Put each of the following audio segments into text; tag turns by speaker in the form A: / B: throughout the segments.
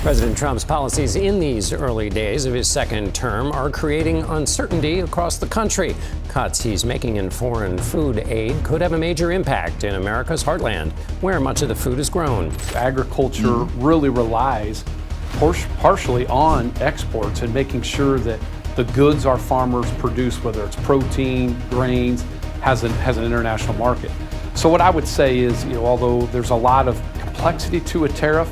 A: President Trump's policies in these early days of his second term are creating uncertainty across the country. Cuts he's making in foreign food aid could have a major impact in America's heartland, where much of the food is grown.
B: Agriculture really relies partially on exports and making sure that the goods our farmers produce, whether it's protein, grains, has an international market. So what I would say is, although there's a lot of complexity to a tariff,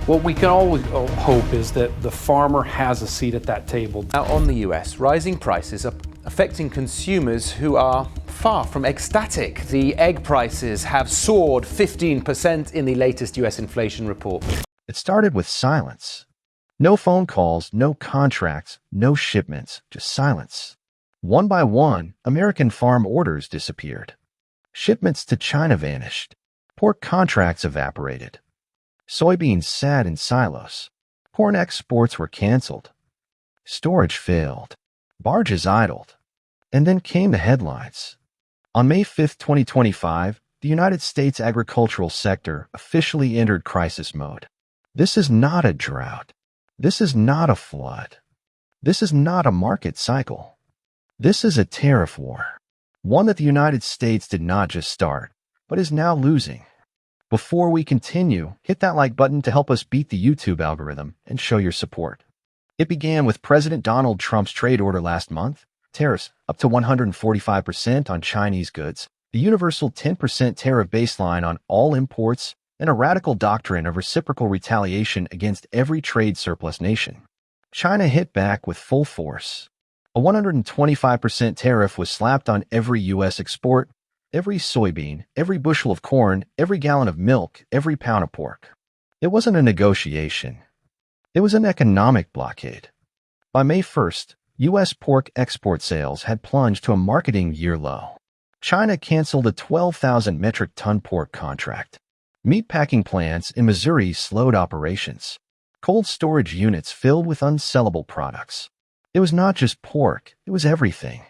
B: what we can always hope is that the farmer has a seat at that table.
C: Now on the US, rising prices are affecting consumers who are far from ecstatic. The egg prices have soared 15% in the latest US inflation report.
D: It started with silence. No phone calls, no contracts, no shipments, just silence. One by one, American farm orders disappeared. Shipments to China vanished. Pork contracts evaporated. Soybeans sat in silos. Corn exports were canceled. Storage failed. Barges idled. And then came the headlines. On May 5, 2025, the United States agricultural sector officially entered crisis mode. This is not a drought. This is not a flood. This is not a market cycle. This is a tariff war. One that the United States did not just start, but is now losing. Before we continue, hit that like button to help us beat the YouTube algorithm and show your support. It began with President Donald Trump's trade order last month, tariffs up to 145% on Chinese goods, the universal 10% tariff baseline on all imports, and a radical doctrine of reciprocal retaliation against every trade surplus nation. China hit back with full force. A 125% tariff was slapped on every U.S. export, every soybean, every bushel of corn, every gallon of milk, every pound of pork. It wasn't a negotiation. It was an economic blockade. By May 1st, U.S. pork export sales had plunged to a marketing year low. China canceled a 12,000 metric ton pork contract. Meatpacking plants in Missouri slowed operations. Cold storage units filled with unsellable products. It was not just pork, it was everything.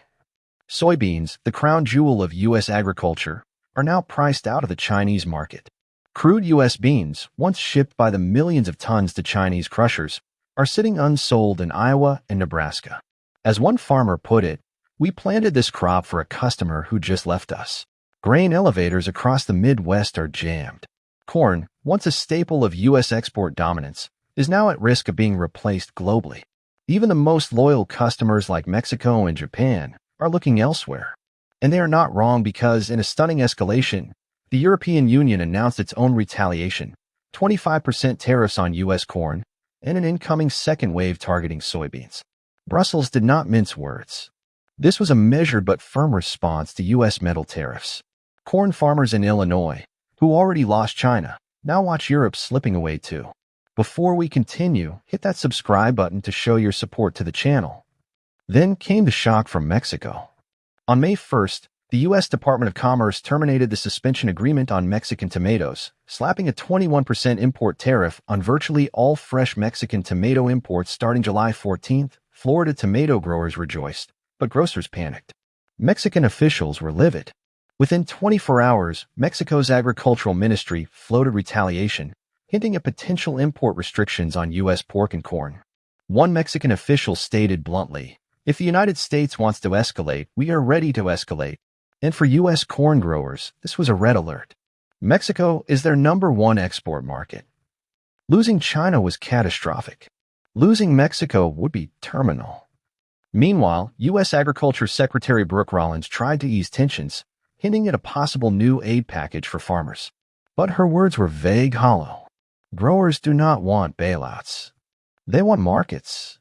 D: Soybeans, the crown jewel of U.S. agriculture, are now priced out of the Chinese market. Crude U.S. beans, once shipped by the millions of tons to Chinese crushers, are sitting unsold in Iowa and Nebraska. As one farmer put it, "We planted this crop for a customer who just left us." Grain elevators across the Midwest are jammed. Corn, once a staple of U.S. export dominance, is now at risk of being replaced globally. Even the most loyal customers like Mexico and Japan are looking elsewhere. And they are not wrong, because in a stunning escalation, the European Union announced its own retaliation, 25% tariffs on U.S. corn, and an incoming second wave targeting soybeans. Brussels did not mince words. This was a measured but firm response to U.S. metal tariffs. Corn farmers in Illinois, who already lost China, now watch Europe slipping away too. Before we continue, hit that subscribe button to show your support to the channel. Then came the shock from Mexico. On May 1st, the U.S. Department of Commerce terminated the suspension agreement on Mexican tomatoes, slapping a 21% import tariff on virtually all fresh Mexican tomato imports starting July 14th. Florida tomato growers rejoiced, but grocers panicked. Mexican officials were livid. Within 24 hours, Mexico's agricultural ministry floated retaliation, hinting at potential import restrictions on U.S. pork and corn. One Mexican official stated bluntly, "If the United States wants to escalate, we are ready to escalate." And for U.S. corn growers, this was a red alert. Mexico is their #1 export market. Losing China was catastrophic. Losing Mexico would be terminal. Meanwhile, U.S. Agriculture Secretary Brooke Rollins tried to ease tensions, hinting at a possible new aid package for farmers. But her words were vague, hollow. Growers do not want bailouts. They want markets.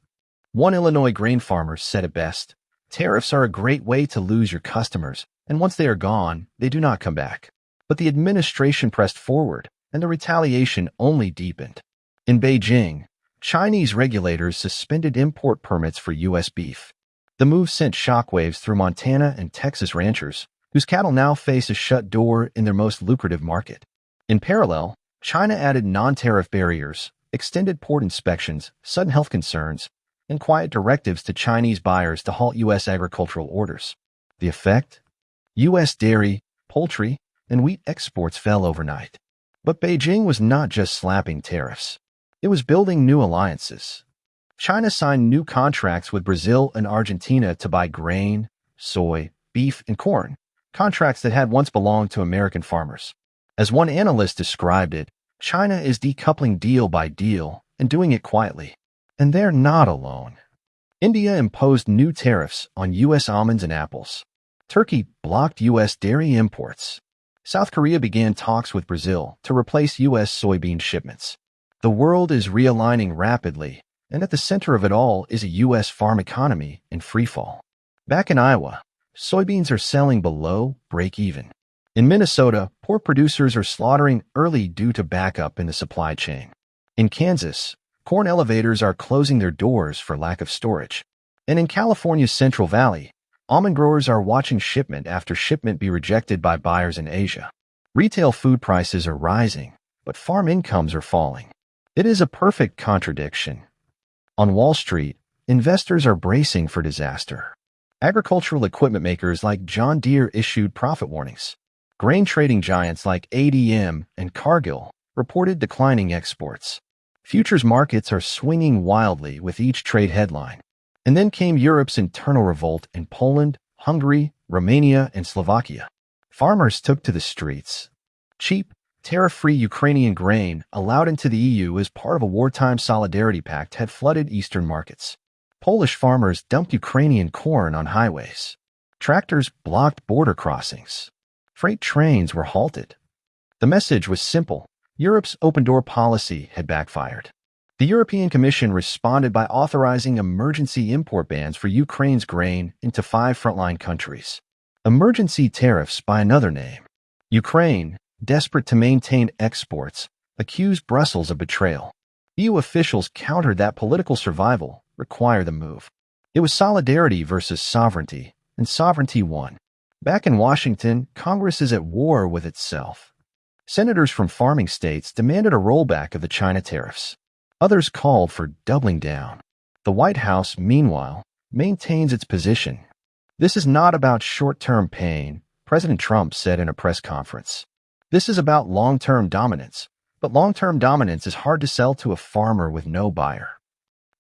D: One Illinois grain farmer said it best, "Tariffs are a great way to lose your customers, and once they are gone, they do not come back." But the administration pressed forward, and the retaliation only deepened. In Beijing, Chinese regulators suspended import permits for U.S. beef. The move sent shockwaves through Montana and Texas ranchers, whose cattle now face a shut door in their most lucrative market. In parallel, China added non-tariff barriers, extended port inspections, sudden health concerns, and quiet directives to Chinese buyers to halt U.S. agricultural orders. The effect? U.S. dairy, poultry, and wheat exports fell overnight. But Beijing was not just slapping tariffs. It was building new alliances. China signed new contracts with Brazil and Argentina to buy grain, soy, beef, and corn, contracts that had once belonged to American farmers. As one analyst described it, China is decoupling deal by deal and doing it quietly. And they're not alone. India imposed new tariffs on U.S. almonds and apples. Turkey blocked U.S. dairy imports. South Korea began talks with Brazil to replace U.S. soybean shipments. The world is realigning rapidly, and at the center of it all is a U.S. farm economy in freefall. Back in Iowa, soybeans are selling below break-even. In Minnesota, pork producers are slaughtering early due to backup in the supply chain. In Kansas, corn elevators are closing their doors for lack of storage. And in California's Central Valley, almond growers are watching shipment after shipment be rejected by buyers in Asia. Retail food prices are rising, but farm incomes are falling. It is a perfect contradiction. On Wall Street, investors are bracing for disaster. Agricultural equipment makers like John Deere issued profit warnings. Grain trading giants like ADM and Cargill reported declining exports. Futures markets are swinging wildly with each trade headline. And then came Europe's internal revolt in Poland, Hungary, Romania, and Slovakia. Farmers took to the streets. Cheap, tariff-free Ukrainian grain, allowed into the EU as part of a wartime solidarity pact, had flooded eastern markets. Polish farmers dumped Ukrainian corn on highways. Tractors blocked border crossings. Freight trains were halted. The message was simple. Europe's open-door policy had backfired. The European Commission responded by authorizing emergency import bans for Ukraine's grain into 5 frontline countries. Emergency tariffs by another name. Ukraine, desperate to maintain exports, accused Brussels of betrayal. EU officials countered that political survival required the move. It was solidarity versus sovereignty, and sovereignty won. Back in Washington, Congress is at war with itself. Senators from farming states demanded a rollback of the China tariffs. Others called for doubling down. The White House, meanwhile, maintains its position. This is not about short-term pain, President Trump said in a press conference. This is about long-term dominance, but long-term dominance is hard to sell to a farmer with no buyer.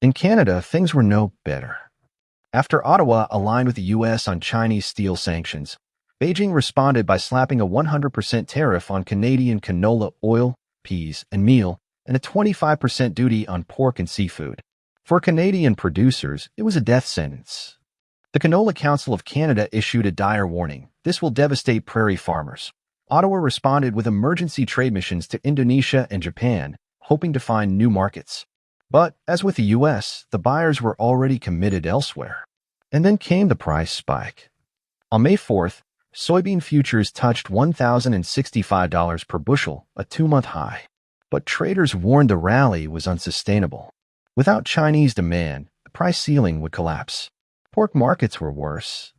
D: In Canada, things were no better. After Ottawa aligned with the U.S. on Chinese steel sanctions, Beijing responded by slapping a 100% tariff on Canadian canola oil, peas, and meal, and a 25% duty on pork and seafood. For Canadian producers, it was a death sentence. The Canola Council of Canada issued a dire warning. This will devastate prairie farmers. Ottawa responded with emergency trade missions to Indonesia and Japan, hoping to find new markets. But, as with the U.S., the buyers were already committed elsewhere. And then came the price spike. On May 4th, soybean futures touched $1,065 per bushel, a 2-month high. But traders warned the rally was unsustainable. Without Chinese demand, the price ceiling would collapse. Pork markets were worse.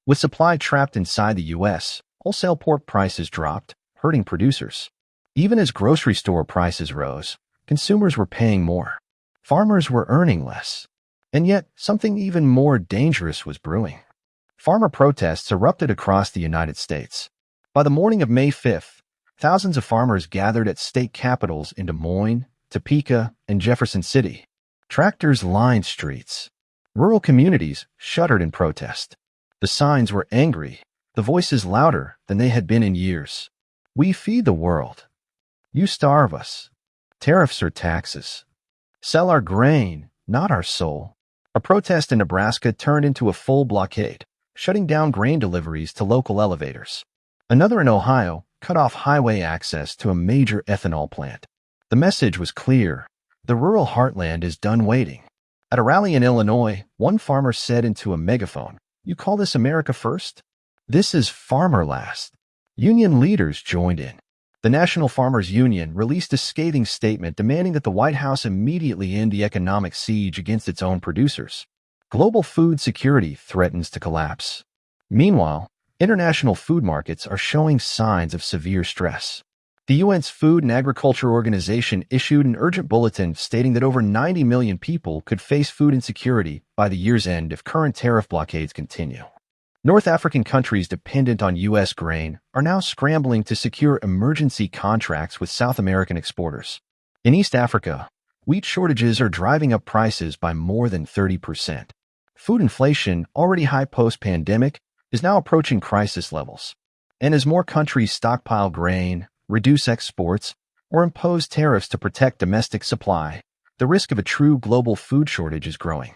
D: With supply trapped inside the U.S., wholesale pork prices dropped, hurting producers. Even as grocery store prices rose, consumers were paying more. Farmers were earning less. And yet, something even more dangerous was brewing. Farmer protests erupted across the United States. By the morning of May 5th, thousands of farmers gathered at state capitals in Des Moines, Topeka, and Jefferson City. Tractors lined streets. Rural communities shuddered in protest. The signs were angry, the voices louder than they had been in years. We feed the world. You starve us. Tariffs or taxes. Sell our grain, not our soul. A protest in Nebraska turned into a full blockade, shutting down grain deliveries to local elevators. Another in Ohio cut off highway access to a major ethanol plant. The message was clear. The rural heartland is done waiting. At a rally in Illinois, one farmer said into a megaphone, "You call this America first? This is farmer last." Union leaders joined in. The National Farmers Union released a scathing statement demanding that the White House immediately end the economic siege against its own producers. Global food security threatens to collapse. Meanwhile, international food markets are showing signs of severe stress. The UN's Food and Agriculture Organization issued an urgent bulletin stating that over 90 million people could face food insecurity by the year's end if current tariff blockades continue. North African countries dependent on U.S. grain are now scrambling to secure emergency contracts with South American exporters. In East Africa, Wheat shortages are driving up prices by more than 30%. Food inflation, already high post-pandemic, is now approaching crisis levels. And as more countries stockpile grain, reduce exports, or impose tariffs to protect domestic supply, the risk of a true global food shortage is growing.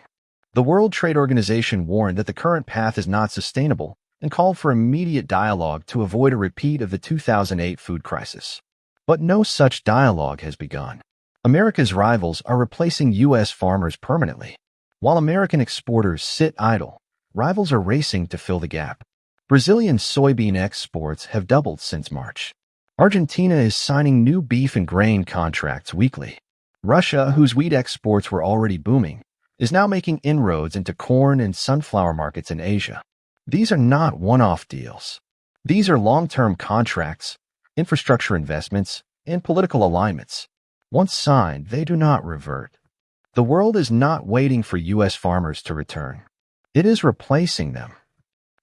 D: The World Trade Organization warned that the current path is not sustainable and called for immediate dialogue to avoid a repeat of the 2008 food crisis. But no such dialogue has begun. America's rivals are replacing U.S. farmers permanently. While American exporters sit idle, rivals are racing to fill the gap. Brazilian soybean exports have doubled since March. Argentina is signing new beef and grain contracts weekly. Russia, whose wheat exports were already booming, is now making inroads into corn and sunflower markets in Asia. These are not one-off deals. These are long-term contracts, infrastructure investments, and political alignments. Once signed, they do not revert. The world is not waiting for U.S. farmers to return. It is replacing them.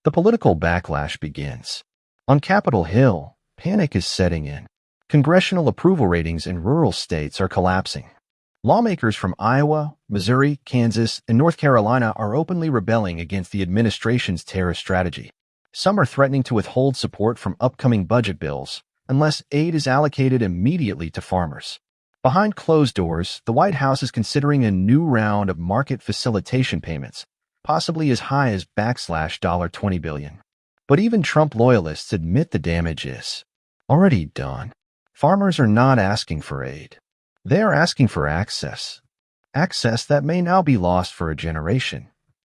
D: The political backlash begins. On Capitol Hill, panic is setting in. Congressional approval ratings in rural states are collapsing. Lawmakers from Iowa, Missouri, Kansas, and North Carolina are openly rebelling against the administration's tariff strategy. Some are threatening to withhold support from upcoming budget bills unless aid is allocated immediately to farmers. Behind closed doors, the White House is considering a new round of market facilitation payments, possibly as high as $20 billion. But even Trump loyalists admit the damage is already done. Farmers are not asking for aid. They are asking for access. Access that may now be lost for a generation.